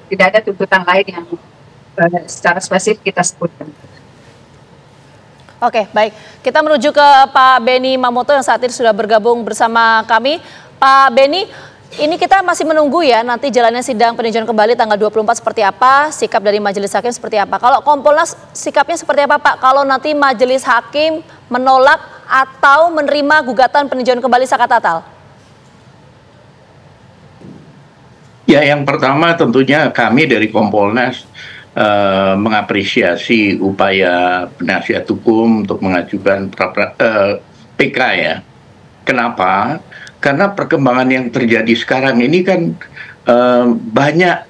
Tidak ada tuntutan lain yang secara spesifik kita sebutkan. Oke, baik. Kita menuju ke Pak Beni Mamoto yang saat ini sudah bergabung bersama kami. Pak Beni, ini kita masih menunggu ya nanti jalannya sidang peninjauan kembali tanggal 24 seperti apa, sikap dari majelis hakim seperti apa. Kalau Kompolnas sikapnya seperti apa Pak? Kalau nanti majelis hakim menolak atau menerima gugatan peninjauan kembali Saka Tatal? Ya, yang pertama tentunya kami dari Kompolnas mengapresiasi upaya penasihat hukum untuk mengajukan PK ya. Kenapa? Karena perkembangan yang terjadi sekarang ini kan banyak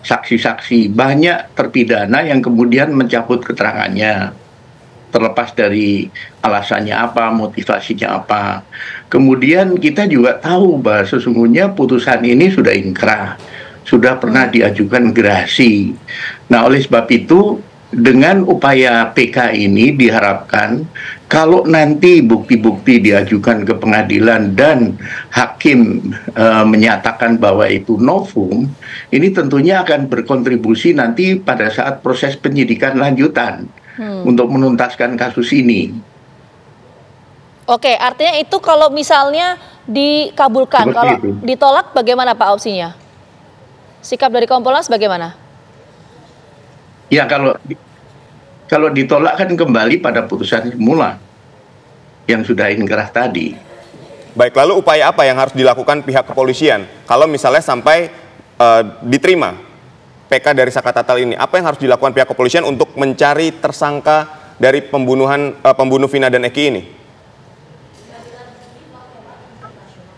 saksi-saksi, banyak terpidana yang kemudian mencabut keterangannya. Terlepas dari alasannya apa, motivasinya apa. Kemudian kita juga tahu bahwa sesungguhnya putusan ini sudah inkrah, sudah pernah diajukan gerasi. Nah, oleh sebab itu, dengan upaya PK ini diharapkan kalau nanti bukti-bukti diajukan ke pengadilan dan hakim menyatakan bahwa itu novum, ini tentunya akan berkontribusi nanti pada saat proses penyidikan lanjutan untuk menuntaskan kasus ini. Oke, artinya itu kalau misalnya dikabulkan, kalau ditolak bagaimana Pak opsinya? Sikap dari Kompolnas bagaimana? Ya, kalau ditolak kan kembali pada putusan semula yang sudah inkrah tadi. Baik, lalu upaya apa yang harus dilakukan pihak kepolisian kalau misalnya sampai diterima PK dari Saka Tatal ini? Apa yang harus dilakukan pihak kepolisian untuk mencari tersangka dari pembunuh Vina dan Eki ini?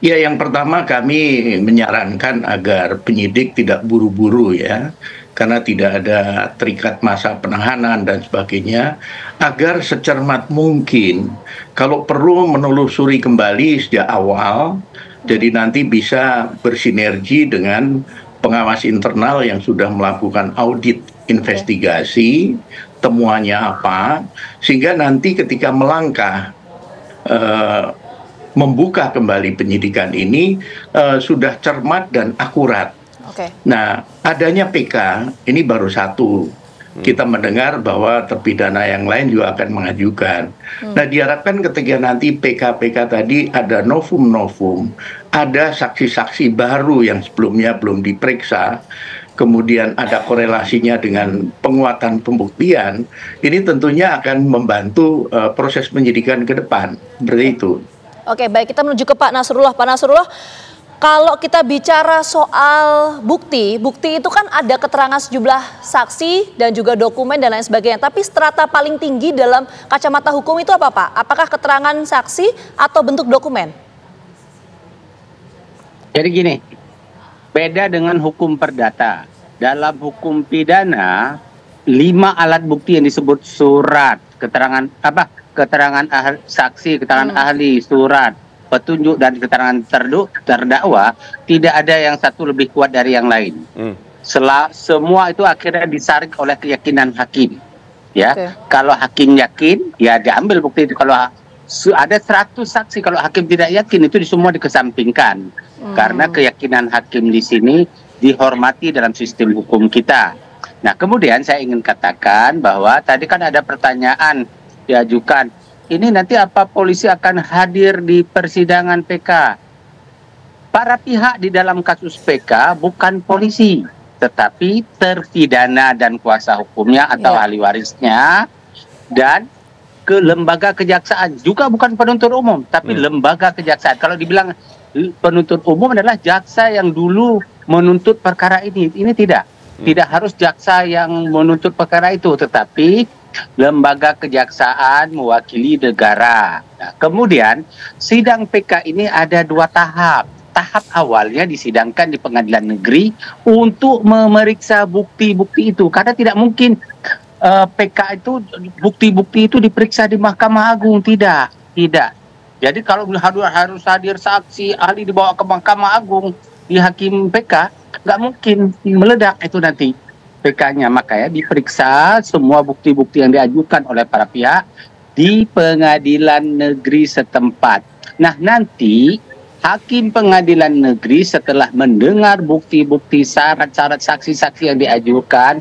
Ya, yang pertama kami menyarankan agar penyidik tidak buru-buru ya, karena tidak ada terikat masa penahanan dan sebagainya, agar secermat mungkin kalau perlu menelusuri kembali sejak awal, jadi nanti bisa bersinergi dengan pengawas internal yang sudah melakukan audit investigasi, temuannya apa, sehingga nanti ketika melangkah membuka kembali penyidikan ini sudah cermat dan akurat. Nah, adanya PK ini baru satu. Kita mendengar bahwa terpidana yang lain juga akan mengajukan. Nah, diharapkan ketika nanti PK-PK tadi ada novum-novum, ada saksi-saksi baru yang sebelumnya belum diperiksa, kemudian ada korelasinya dengan penguatan pembuktian, ini tentunya akan membantu proses penyidikan ke depan. Seperti itu. Oke, baik, kita menuju ke Pak Nasrullah. Pak Nasrullah, kalau kita bicara soal bukti itu kan ada keterangan sejumlah saksi dan juga dokumen dan lain sebagainya. Tapi strata paling tinggi dalam kacamata hukum itu apa, Pak? Apakah keterangan saksi atau bentuk dokumen? Jadi gini, beda dengan hukum perdata. Dalam hukum pidana, 5 alat bukti yang disebut surat, keterangan saksi, keterangan ahli, surat, petunjuk dan keterangan terdakwa, tidak ada yang satu lebih kuat dari yang lain. Semua itu akhirnya disaring oleh keyakinan hakim. Ya, kalau hakim yakin, ya diambil bukti itu. Kalau ada 100 saksi, kalau hakim tidak yakin, itu semua dikesampingkan. Karena keyakinan hakim di sini dihormati dalam sistem hukum kita. Nah, kemudian saya ingin katakan bahwa tadi kan ada pertanyaan diajukan, ini nanti apa polisi akan hadir di persidangan PK? Para pihak di dalam kasus PK bukan polisi, tetapi terpidana dan kuasa hukumnya atau ahli warisnya, dan ke lembaga kejaksaan, juga bukan penuntut umum, tapi lembaga kejaksaan. Kalau dibilang penuntut umum adalah jaksa yang dulu menuntut perkara ini tidak. Tidak harus jaksa yang menuntut perkara itu, tetapi lembaga kejaksaan mewakili negara. Nah, kemudian sidang PK ini ada 2 tahap. Tahap awalnya disidangkan di pengadilan negeri untuk memeriksa bukti-bukti itu. Karena tidak mungkin PK itu, bukti-bukti itu diperiksa di Mahkamah Agung. Tidak. Jadi kalau harus hadir saksi, ahli dibawa ke Mahkamah Agung, di hakim PK, nggak mungkin, meledak itu nanti PK-nya. Makanya diperiksa semua bukti-bukti yang diajukan oleh para pihak di pengadilan negeri setempat. Nah, nanti Hakim pengadilan negeri setelah mendengar bukti-bukti, syarat-syarat saksi-saksi yang diajukan,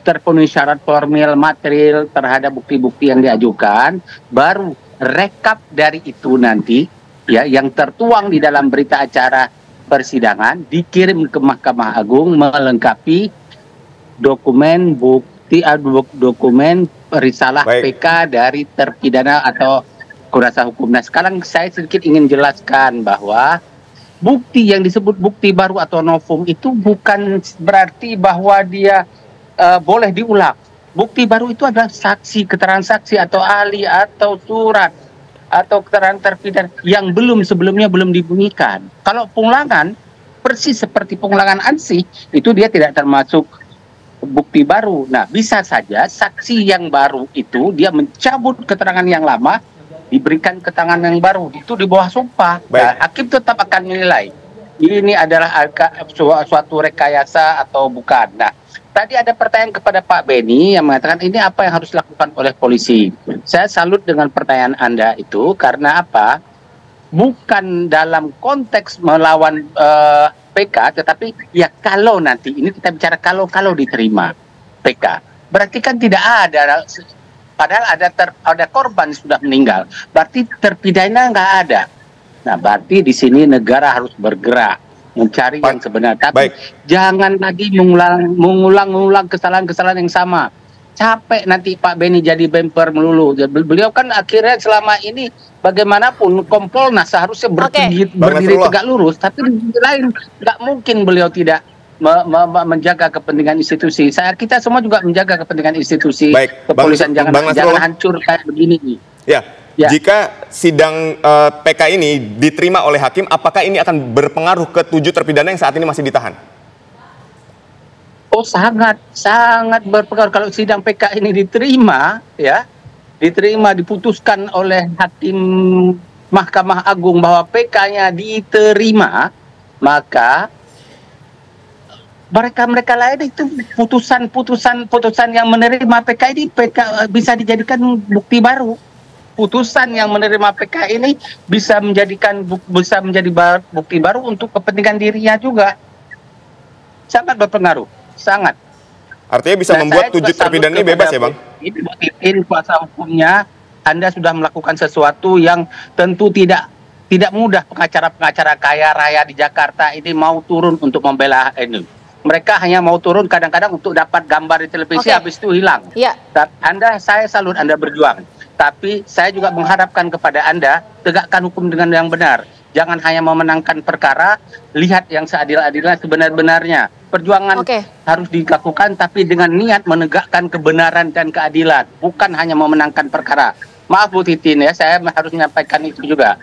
terpenuhi syarat formil material terhadap bukti-bukti yang diajukan, baru rekap dari itu nanti ya yang tertuang di dalam berita acara persidangan dikirim ke Mahkamah Agung melengkapi dokumen bukti dokumen risalah PK dari terpidana atau kuasa hukum. Nah, sekarang saya sedikit ingin jelaskan bahwa bukti yang disebut bukti baru atau novum itu bukan berarti bahwa dia boleh diulang. Bukti baru itu adalah saksi, keterangan saksi atau ahli atau surat atau keterangan terpidana yang sebelumnya belum dibunyikan. Kalau pengulangan persis seperti pengulangan ansih itu dia tidak termasuk bukti baru. Nah, bisa saja saksi yang baru itu dia mencabut keterangan yang lama, diberikan keterangan yang baru, itu di bawah sumpah. Nah, hakim tetap akan menilai ini adalah suatu rekayasa atau bukan. Nah, tadi ada pertanyaan kepada Pak Beni yang mengatakan ini apa yang harus dilakukan oleh polisi. Saya salut dengan pertanyaan Anda itu karena apa? Bukan dalam konteks melawan PK, tetapi ya kalau nanti ini kita bicara kalau diterima PK, berarti kan tidak ada, padahal ada korban sudah meninggal, berarti terpidana nggak ada. Nah, berarti di sini negara harus bergerak mencari yang sebenar. Tapi jangan lagi mengulang kesalahan-kesalahan yang sama. Capek nanti Pak Beni jadi bemper melulu. Beliau kan akhirnya selama ini bagaimanapun Kompolnas seharusnya berdiri tegak lurus. Tapi di sisi lain nggak mungkin beliau tidak menjaga kepentingan institusi. Kita semua juga menjaga kepentingan institusi kepolisian. Jangan hancur kayak begini nih. Ya, jika sidang PK ini diterima oleh hakim, apakah ini akan berpengaruh ke 7 terpidana yang saat ini masih ditahan? Oh, sangat berpengaruh. Kalau sidang PK ini diterima, diputuskan oleh hakim Mahkamah Agung bahwa PK-nya diterima, maka mereka lain itu putusan yang menerima PK ini bisa dijadikan bukti baru. Putusan yang menerima PK ini bisa menjadi bukti baru untuk kepentingan dirinya juga. Sangat berpengaruh, sangat. Artinya bisa membuat 7 terpidana ini bebas ya, Bang? Ini buktiin kuasa hukumnya, Anda sudah melakukan sesuatu yang tentu tidak mudah. Pengacara-pengacara kaya raya di Jakarta ini mau turun untuk membela ini. Mereka hanya mau turun kadang-kadang untuk dapat gambar di televisi, habis itu hilang. Saya salut Anda berjuang. Tapi saya juga mengharapkan kepada Anda, tegakkan hukum dengan yang benar. Jangan hanya memenangkan perkara, lihat yang seadil-adilnya sebenar-benarnya. Perjuangan harus dilakukan, tapi dengan niat menegakkan kebenaran dan keadilan. Bukan hanya memenangkan perkara. Maaf Bu Titin ya, saya harus menyampaikan itu juga.